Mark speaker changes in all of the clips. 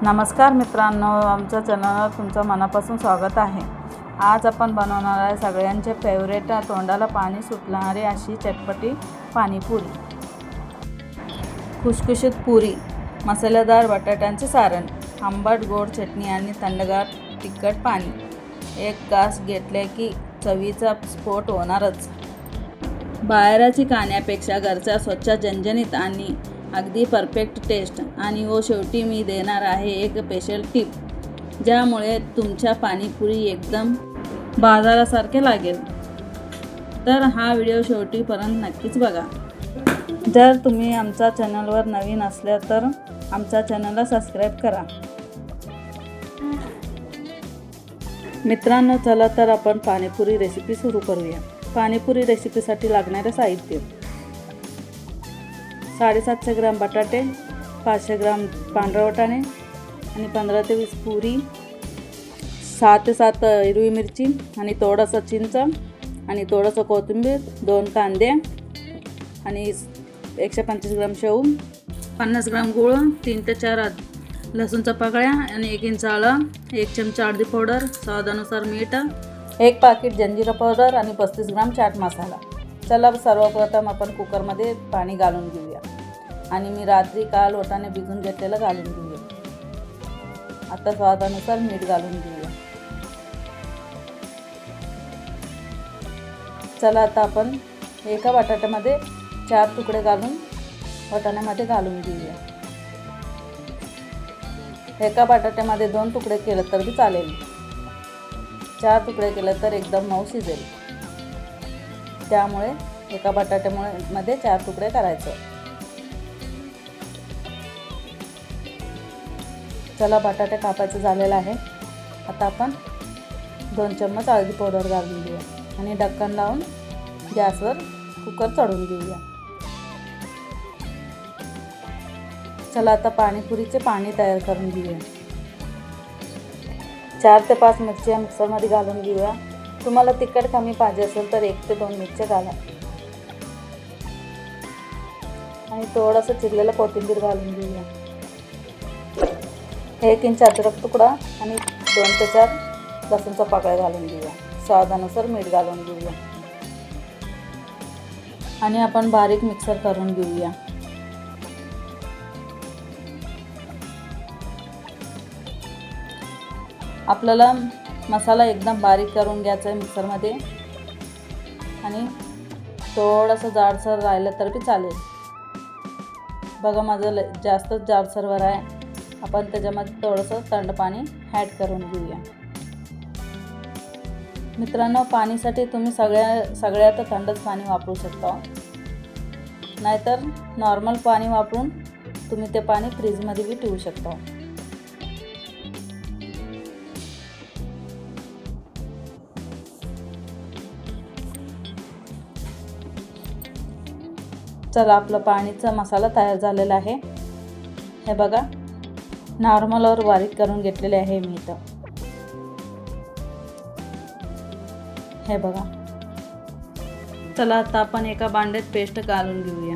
Speaker 1: नमस्कार मित्रांनो, आमच्या चॅनलवर तुमचं मनापासून स्वागत आहे। आज आपण बनवणार आहे सगळ्यांचे फेवरेट, तोंडाला पाणी सुटणारी अशी चटपटी पाणीपुरी। खुसखुशीत पुरी, मसालेदार बटाट्यांचे सारण, आंबट गोड चटणी आणि थंडगार तिखट पाणी। एक घास घेतले की चवीचा स्फोट होणारच। बाहेरची खाण्यापेक्षा घरचा स्वच्छ, झणझणीत आणि अगदी परफेक्ट टेस्ट। आणि शेवटी मी देणार आहे एक स्पेशल टिप, ज्यामुळे तुमच्या पाणीपुरी एकदम बाजारासारखे लागेल। तर हा व्हिडिओ शेवटीपर्यंत नक्कीच बघा। जर तुम्ही आमच्या चॅनलवर नवीन असल्या तर आमच्या चॅनलला सबस्क्राईब करा। मित्रांनो, चला तर आपण पाणीपुरी रेसिपी सुरू करूया। पाणीपुरी रेसिपीसाठी लागणारे साहित्य: 750 ग्राम बटाटे, 500 ग्राम पांढरे वाटाणे आणि 15 ते 20 पुरी, 6 ते 7 हिरवी मिरची आणि थोडंसं चिंच आणि थोडंसं कोथिंबीर, 2 कांदे आणि 125 ग्राम शेव, 50 ग्राम गूळ, 3 ते 4 लसूणच्या पाकळ्या आणि 1 इंच आलं, 1 चमचा हळदी पावडर, स्वादानुसार मीठ, 1 पाकिट जंजिरा पावडर आणि 35 ग्राम चाट मसाला। चला सर्वप्रथम आपण कुकरमध्ये पाणी घालून घेऊया आणि मी रात्री काल वाटाणे भिजून घेतलेलं घालून घेऊया। आता स्वादानुसार मीठ घालून घेऊया। चला आता आपण एका बटाट्यामध्ये 4 तुकडे घालून वाटाण्यामध्ये घालून घेऊया। एका बटाट्यामध्ये 2 तुकडे केले तर बी चालेल, 4 तुकडे केले तर एकदम मऊ शिजेल, त्यामुळे एका बटाट्यामध्ये 4 तुकडे करायचं। चला बटाटे कापायचं झालेलं आहे। आता आपण 2 चम्मच हळदी पावडर घालून घेऊया आणि ढक्कन लावून गॅसवर कुकर चढवून घेऊया। चला आता पाणीपुरीचे पाणी तयार करून घेऊया। 4 ते 5 मिरच्या मिक्सरमध्ये घालून घेऊया। तुम्हाला तिखट कमी पाहिजे असेल तर 1 ते 2 मिरच्या घाला आणि थोडंसं चिरलेलं कोथिंबीर घालून घेऊया। 1 इंच अद्रक तुकडा आणि 2 ते 4 लसूणच्या पाकळ्या घालून घेऊया। स्वादानुसार मीठ घालून घेऊया आणि आपण बारीक मिक्सर करून घेऊया। आपल्याला मसाला एकदम बारीक करून घ्यायचा आहे मिक्सरमध्ये आणि थोडंसं जाडसर राहिलं तर बी चालेल। बघा माझं जास्तच जाडसरवर आहे। आपण त्याच्यामध्ये थोडंसं थंड पाणी ॲड करून घेऊया। मित्रांनो, पाणीसाठी तुम्ही सगळ्यात थंडच पाणी वापरू शकता, नाहीतर नॉर्मल पाणी वापरून तुम्ही ते पाणी फ्रीजमध्ये बी ठेवू शकता। चला आपला पाणीचा मसाला तयार झालेला आहे। हे बघा, नॉर्मलवर बारीक करून घेतलेले आहे मी इथं। हे बघा, चला आता आपण एका भांड्यात पेस्ट घालून घेऊया।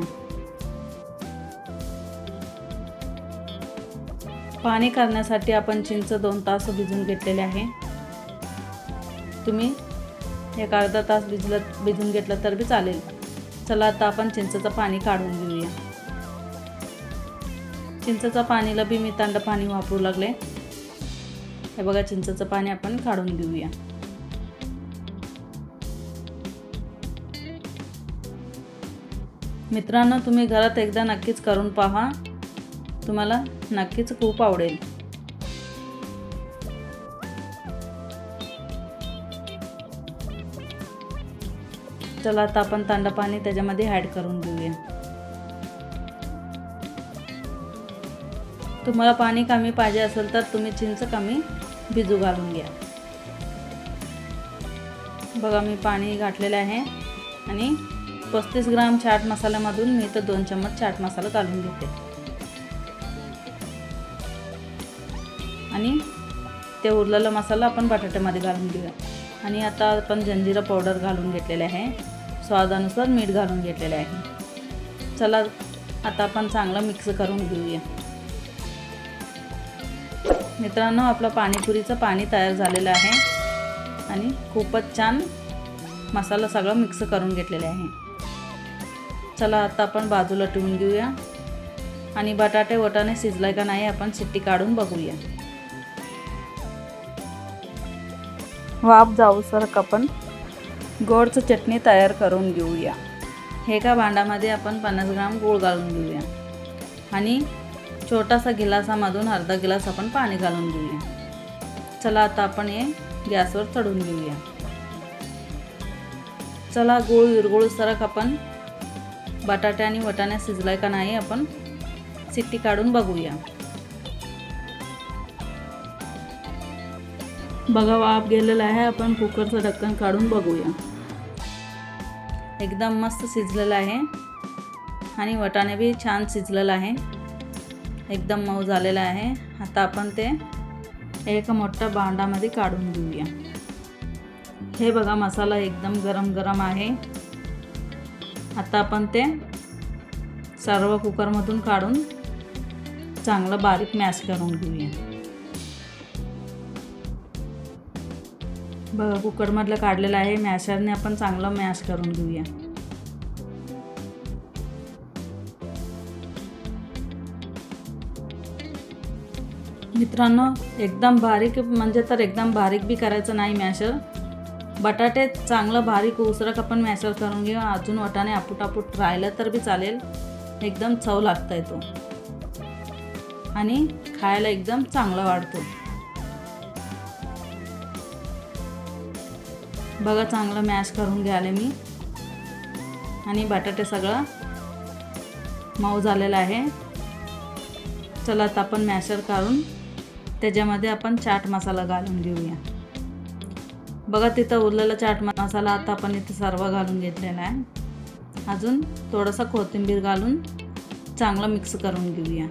Speaker 1: पाणी करण्यासाठी आपण चिंच 2 तास भिजून घेतलेले आहे। तुम्ही एक अर्धा तास भिजून घेतलं तर बी चालेल। चला आता आपण चिंचेचं पाणी काढून घेऊया। चिंचेच्या पाणीला बी मी थंड पाणी वापरू लागले। हे बघा, चिंचेचं पाणी आपण काढून घेऊया। मित्रांनो, तुम्ही घरात एकदा नक्कीच करून पहा, तुम्हाला नक्कीच खूप आवडेल। चला आता आपण थंड पाणी त्याच्यामध्ये ॲड करून घेऊया। तुम्हाला पाणी कमी पाहिजे असेल तर तुम्ही चिंच कमी भिजू घालून घ्या। बघा, मी पाणी घातलेलं आहे आणि 35 ग्राम चाट मसाल्यामधून मी तर 2 चम्मच चाट मसाला घालून घेते आणि ते उरलेला मसाला आपण बटाट्यामध्ये घालून घेऊया। आणि आता आपण जंजिरा पावडर घालून घेतलेले आहे, स्वादानुसार मीठ घालून घेतलेले आहे। चला आता आपण चांगलं मिक्स करून घेऊया। मित्रांनो, आपलं पाणीपुरीचं पाणी तयार झालेलं आहे आणि खूपच छान मसाला सगळं मिक्स करून घेतलेले आहे. चला आता आपण बाजूला ठेवून घेऊया आणि बटाटे वटाणे शिजलाय का नाही आपण शिट्टी काढून बघूया. वाफ जाऊसर आपण गोडचं चटणी तयार करून घेऊया. एका भांड्यामध्ये आपण 50 ग्राम गूळ घालून घेऊया आणि छोटासा गिलासामधून अर्धा गिलास आपण पाणी घालून घेऊया. चला आता आपण हे गॅसवर चढवून घेऊया. चला गूळ विरघळू सरक आपण बटाटे आणि वटाणे शिजलाय का नाही आपण शिट्टी काढून बघूया. बघा वाफ गेलेला आहे. आपण कुकरचं ढक्कन काढून बघूया. एकदम मस्त शिजलेलं आहे आणि वटाणे बी छान शिजलेलं आहे. एकदम मऊ झालेलं आहे. आता आपण ते एका मोठ्या भांड्यामध्ये काढून घेऊया. हे बघा मसाला एकदम गरम गरम आहे. आता आपण ते सर्व कुकरमधून काढून चांगलं बारीक मॅश करून घेऊया. बघा कुकरमधलं काढलेलं आहे. मॅशरने आपण चांगलं मॅश करून घेऊया. मित्रांनो, एकदम बारीक म्हणजे तर एकदम बारीक बी करायचं नाही मॅशर. बटाटे चांगलं बारीक उसरक आपण मॅशर करून घेऊ. अजून वटाणे आपूट राहिलं तर बी चालेल. एकदम चव लागतंय तो आणि खायला एकदम चांगला वाटतो. बघा चांगलं मॅश करून घ्याले मी आणि बटाटे सगळं मऊ झालेलं आहे. चला आता आपण मॅशर काढून त्याच्यामध्ये आपण चाट मसाला घालून घेऊया. बघा तिथं उरलेला चाट मसाला आता आपण इथं सर्व घालून घेतलेला आहे. अजून थोडंसं कोथिंबीर घालून चांगलं मिक्स करून घेऊया.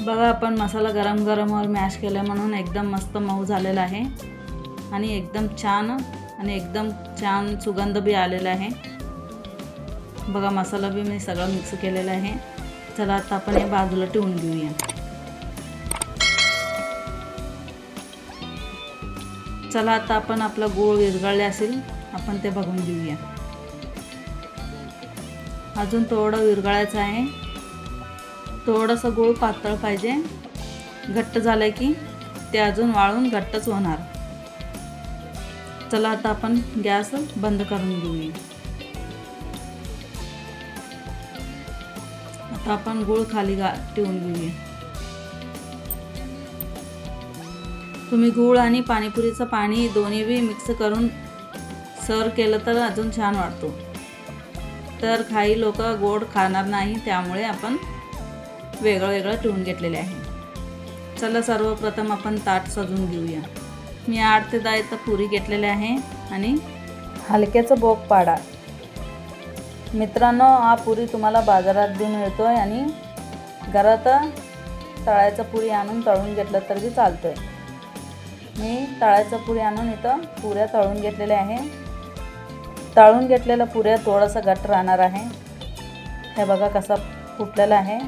Speaker 1: बघा आपण मसाला गरम गरमवर मॅश केला म्हणून एकदम मस्त मऊ झालेला आहे आणि एकदम छान सुगंध बी आलेला आहे. बघा मसाला बी मी सगळं मिक्स केलेला आहे. चला आता आपण हे बाजूला ठेवून घेऊया. चला आता आपण आपला गूळ विरघळले असेल आपण ते बघून घेऊया. अजून थोडं विरघळायचं आहे. थोडंसं गूळ पातळ पाहिजे. घट्ट झालं की ते अजून वाळून घट्टच होणार. चला आता आपण गॅस बंद करून घेऊया. आता आपण गूळ खाली ठेवून घेऊया. तुम्ही गूळ आणि पाणीपुरीचं पाणी दोन्ही बी मिक्स करून सर्व केलं तर अजून छान वाटतो. तर काही लोक गोड खाणार नाही त्यामुळे आपण वेगळं वेगळं ठेवून घेतलेले आहे. चला सर्वप्रथम आपण ताट सजवून घेऊया. मी 8 ते 10 तर पुरी घेतलेले आहे आणि हलक्याचं बोक पाडा. मित्रांनो, हा पुरी तुम्हाला बाजारात बी मिळतोय आणि घरात तळायचं पुरी आणून तळून घेतलं तर बी चालतोय. मी तळायचं पुरी आणून इथं पुऱ्या तळून घेतलेल्या आहे. तळून घेतलेल्या पुऱ्या थोडंसं घट्ट राहणार आहे. हे बघा कसा फुटलेला आहे.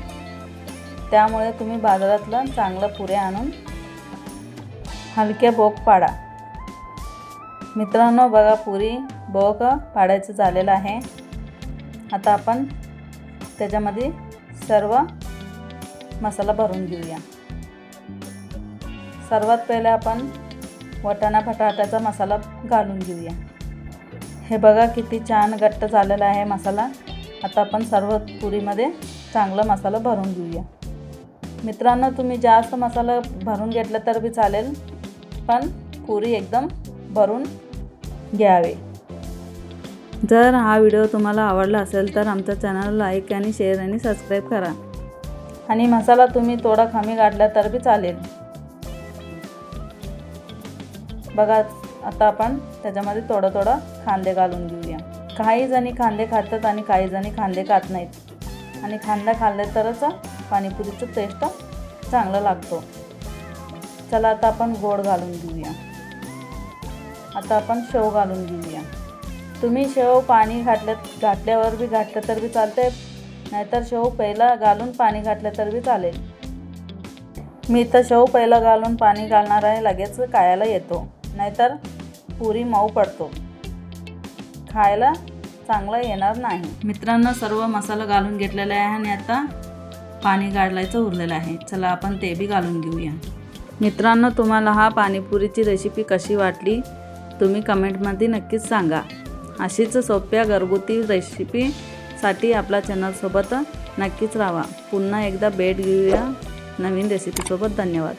Speaker 1: त्यामुळे तुम्ही बाजारातलं चांगलं पुऱ्या आणून हलके बोक पाडा. मित्रांनो बघा पुरी बोक पाडायचं झालेलं आहे. आता आपण त्याच्यामध्ये सर्व मसाला भरून घेऊया. सर्वात पहिले आपण वाटाणा बटाट्याचा मसाला घालून घेऊया. हे बघा किती छान घट्ट झालेला आहे मसाला. आता आपण सर्व पुरीमध्ये चांगला मसाला भरून घेऊया. मित्रांनो, तुम्ही जास्त मसाला भरून घेतला तर बी चालेल, पण पुरी एकदम भरून घ्यावे. जर हा व्हिडिओ तुम्हाला आवडला असेल तर आमच्या चॅनल लाईक आणि शेअर आणि सबस्क्राईब करा. आणि मसाला तुम्ही थोडा कमी घातला तर बी चालेल. बघा आता आपण त्याच्यामध्ये थोडं कांदे घालून घेऊया. काही जणी कांदे खातात आणि काही जणी कांदे खात नाहीत आणि कांदा खाल्ले तरच पाणीपुरीचं टेस्ट चांगला लागतो. चला आता आपण गोड घालून घेऊया. आता आपण शेव घालून घेऊया. तुम्ही शेव पाणी घातल्यावर बी घातलं तर बी चालते, नाहीतर शेव पहिला घालून पाणी घातलं तर बी चालेल. मी तर शेव पहिला घालून पाणी घालणार आहे, लगेच खायला येतो, नाहीतर पुरी मऊ पडतो, खायला चांगलं येणार नाही. मित्रांनो, सर्व मसाला घालून घेतलेला आहे आणि आता पाणी घालायचं उरलेलं आहे. चला आपण ते बी घालून घेऊया. मित्रांनो, तुम्हाला हा पाणीपुरीची रेसिपी कशी वाटली तुम्ही कमेंटमध्ये नक्कीच सांगा. अशीच सोप्या घरगुती रेसिपीसाठी आपल्या चॅनलसोबत नक्कीच राहा. पुन्हा एकदा भेट घेऊया नवीन रेसिपीसोबत. धन्यवाद.